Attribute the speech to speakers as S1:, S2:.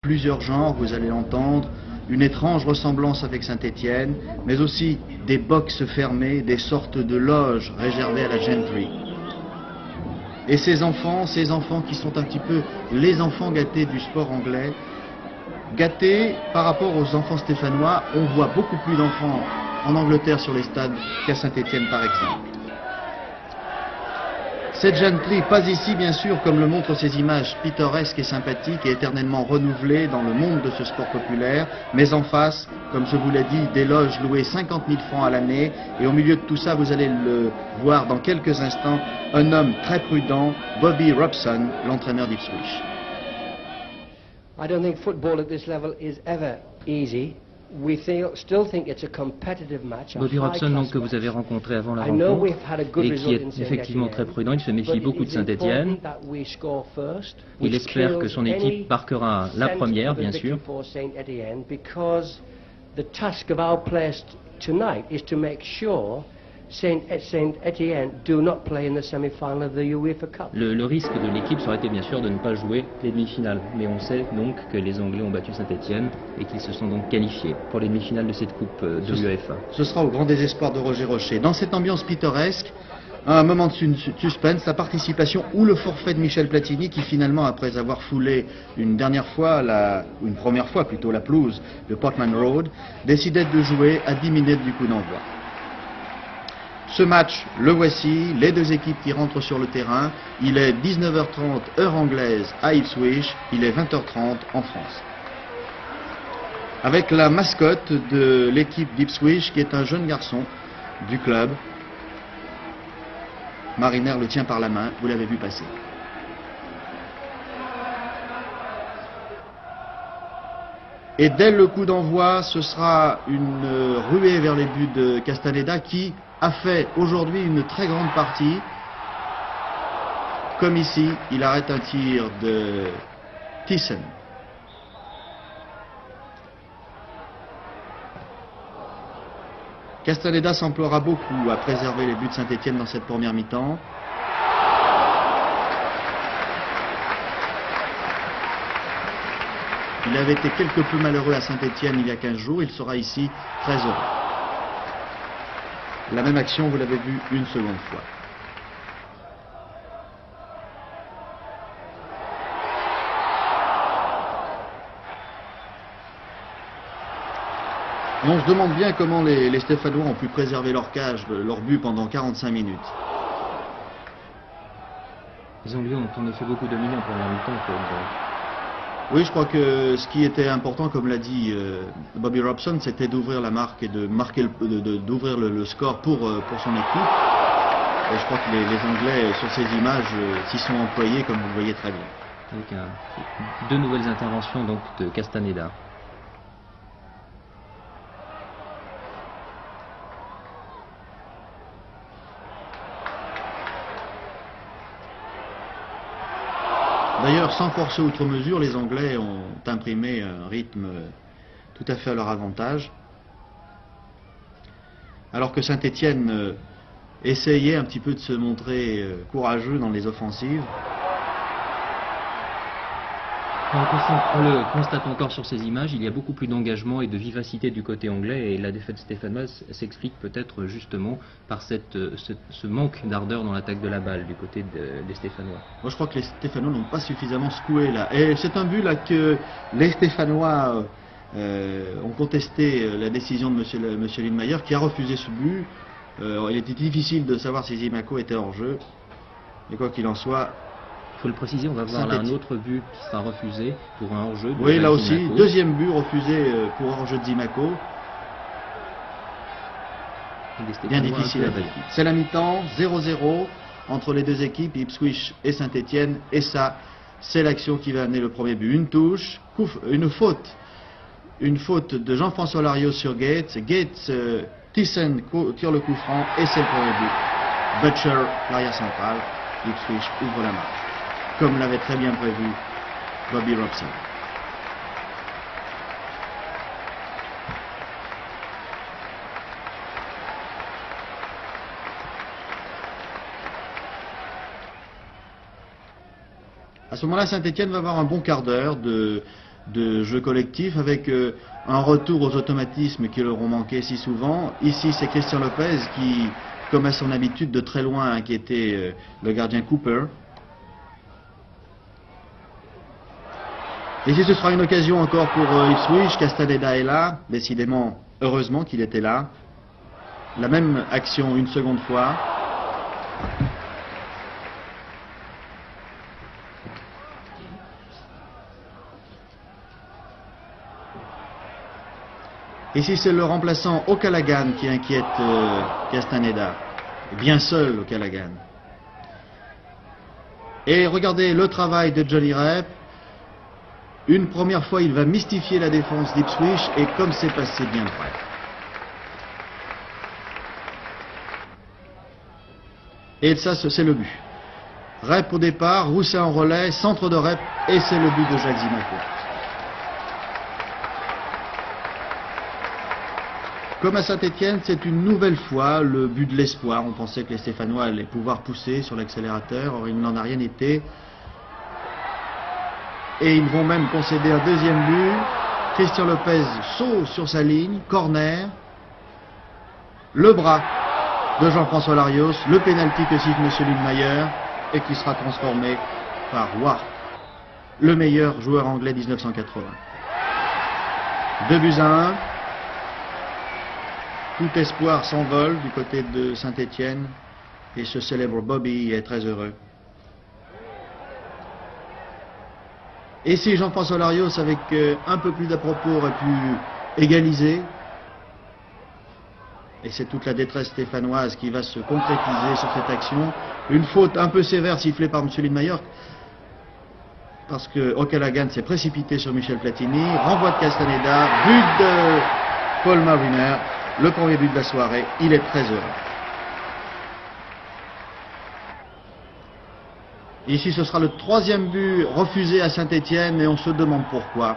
S1: Plusieurs genres, vous allez l'entendre, une étrange ressemblance avec Saint-Étienne, mais aussi des boxes fermées, des sortes de loges réservées à la gentry. Et ces enfants qui sont un petit peu les enfants gâtés du sport anglais, gâtés par rapport aux enfants stéphanois, on voit beaucoup plus d'enfants en Angleterre sur les stades qu'à Saint-Étienne par exemple. Cette gentry, pas ici bien sûr, comme le montrent ces images pittoresques et sympathiques et éternellement renouvelées dans le monde de ce sport populaire, mais en face, comme je vous l'ai dit, des loges louées 50 000 francs à l'année, et au milieu de tout ça, vous allez le voir dans quelques instants, un homme très prudent, Bobby Robson, l'entraîneur d'Ipswich.
S2: I don't think football at this level is ever easy. We still think it's a competitive match.
S3: Bobby Robson, donc, que vous avez rencontré avant la rencontre et qui est effectivement très prudent, il se méfie beaucoup de Saint-Étienne. Il espère que son équipe marquera la première, bien sûr.
S2: The task of our players tonight is to make sure Saint-Étienne do not play in the semi-final of the UEFA Cup.
S3: Le risque de l'équipe serait été bien sûr de ne pas jouer les demi-finales. Mais on sait donc que les Anglais ont battu Saint-Étienne et qu'ils se sont donc qualifiés pour les demi-finales de cette coupe de l'UEFA.
S1: Ce sera au grand désespoir de Roger Rocher. Dans cette ambiance pittoresque, un moment de suspense, la participation ou le forfait de Michel Platini qui finalement, après avoir foulé une première fois la pelouse de Portman Road, décidait de jouer à 10 minutes du coup d'envoi. Ce match, le voici, les deux équipes qui rentrent sur le terrain. Il est 19h30 heure anglaise à Ipswich, il est 20h30 en France. Avec la mascotte de l'équipe d'Ipswich qui est un jeune garçon du club. Mariner le tient par la main, vous l'avez vu passer. Et dès le coup d'envoi, ce sera une ruée vers les buts de Castaneda qui a fait aujourd'hui une très grande partie. Comme ici, il arrête un tir de Thiessen. Castaneda s'emploiera beaucoup à préserver les buts de Saint-Étienne dans cette première mi-temps. Il avait été quelque peu malheureux à Saint-Étienne il y a 15 jours, il sera ici très heureux. La même action, vous l'avez vue une seconde fois. Et on se demande bien comment les Stéphanois ont pu préserver leur cage, leur but pendant 45 minutes.
S3: Les Anglais ont en effet beaucoup dominé en première mi-temps.
S1: Oui, je crois que ce qui était important, comme l'a dit Bobby Robson, c'était d'ouvrir la marque et d'ouvrir le score pour son équipe. Et je crois que les Anglais, sur ces images, s'y sont employés, comme vous le voyez très bien.
S3: Avec deux nouvelles interventions donc de Castaneda.
S1: D'ailleurs, sans forcer outre mesure, les Anglais ont imprimé un rythme tout à fait à leur avantage. Alors que Saint-Étienne essayait un petit peu de se montrer courageux dans les offensives.
S3: On le constate encore sur ces images, il y a beaucoup plus d'engagement et de vivacité du côté anglais et la défaite stéphanoise s'explique peut-être justement par ce manque d'ardeur dans l'attaque de la balle du côté des Stéphanois.
S1: Moi je crois que les Stéphanois n'ont pas suffisamment secoué là. Et c'est un but là que les Stéphanois ont contesté la décision de M. Lindmayer qui a refusé ce but. Il était difficile de savoir si Zimaco était hors jeu. Et quoi qu'il en soit...
S3: Il faut le préciser, on va voir là un autre but qui sera refusé pour un hors-jeu.
S1: Oui, là aussi, deuxième but refusé pour hors-jeu de Zimaco. Bien difficile à dire. C'est la mi-temps, 0-0 entre les deux équipes, Ipswich et Saint-Étienne. Et ça, c'est l'action qui va amener le premier but. Une touche, une faute de Jean-François Larios sur Gates. Gates, Thiessen tire le coup franc et c'est le premier but. Butcher, l'arrière central. Ipswich ouvre la marche, comme l'avait très bien prévu Bobby Robson. À ce moment-là, Saint-Étienne va avoir un bon quart d'heure de de jeu collectif avec un retour aux automatismes qui leur ont manqué si souvent. Ici, c'est Christian Lopez qui, comme à son habitude, de très loin a inquiété le gardien Cooper. Ici, ce sera une occasion encore pour Ipswich. Castaneda est là, décidément, heureusement qu'il était là. La même action une seconde fois. Ici, c'est le remplaçant O'Callaghan qui inquiète Castaneda. Bien seul, O'Callaghan. Et regardez le travail de Johnny Rep. Une première fois, il va mystifier la défense d'Ipswich, et comme c'est passé bien près. Et ça, c'est le but. Rep au départ, Rousset en relais, centre de Rep, et c'est le but de Jacques Zimaco. Comme à Saint-Étienne, c'est une nouvelle fois le but de l'espoir. On pensait que les Stéphanois allaient pouvoir pousser sur l'accélérateur, or il n'en a rien été. Et ils vont même concéder un deuxième but. Christian Lopez saute sur sa ligne, corner. Le bras de Jean-François Larios, le pénalty que siffle M. Lundmayer et qui sera transformé par Ward, le meilleur joueur anglais 1980. 2-1. Tout espoir s'envole du côté de Saint-Étienne et ce célèbre Bobby est très heureux. Et si Jean-François Larios, avec un peu plus d'à-propos, aurait pu égaliser, et c'est toute la détresse stéphanoise qui va se concrétiser sur cette action, une faute un peu sévère sifflée par M. Lindmayer, parce que O'Callaghan s'est précipité sur Michel Platini, renvoi de Castaneda, but de Paul Mariner, le premier but de la soirée, il est très heureux. Ici, ce sera le troisième but refusé à Saint-Étienne et on se demande pourquoi.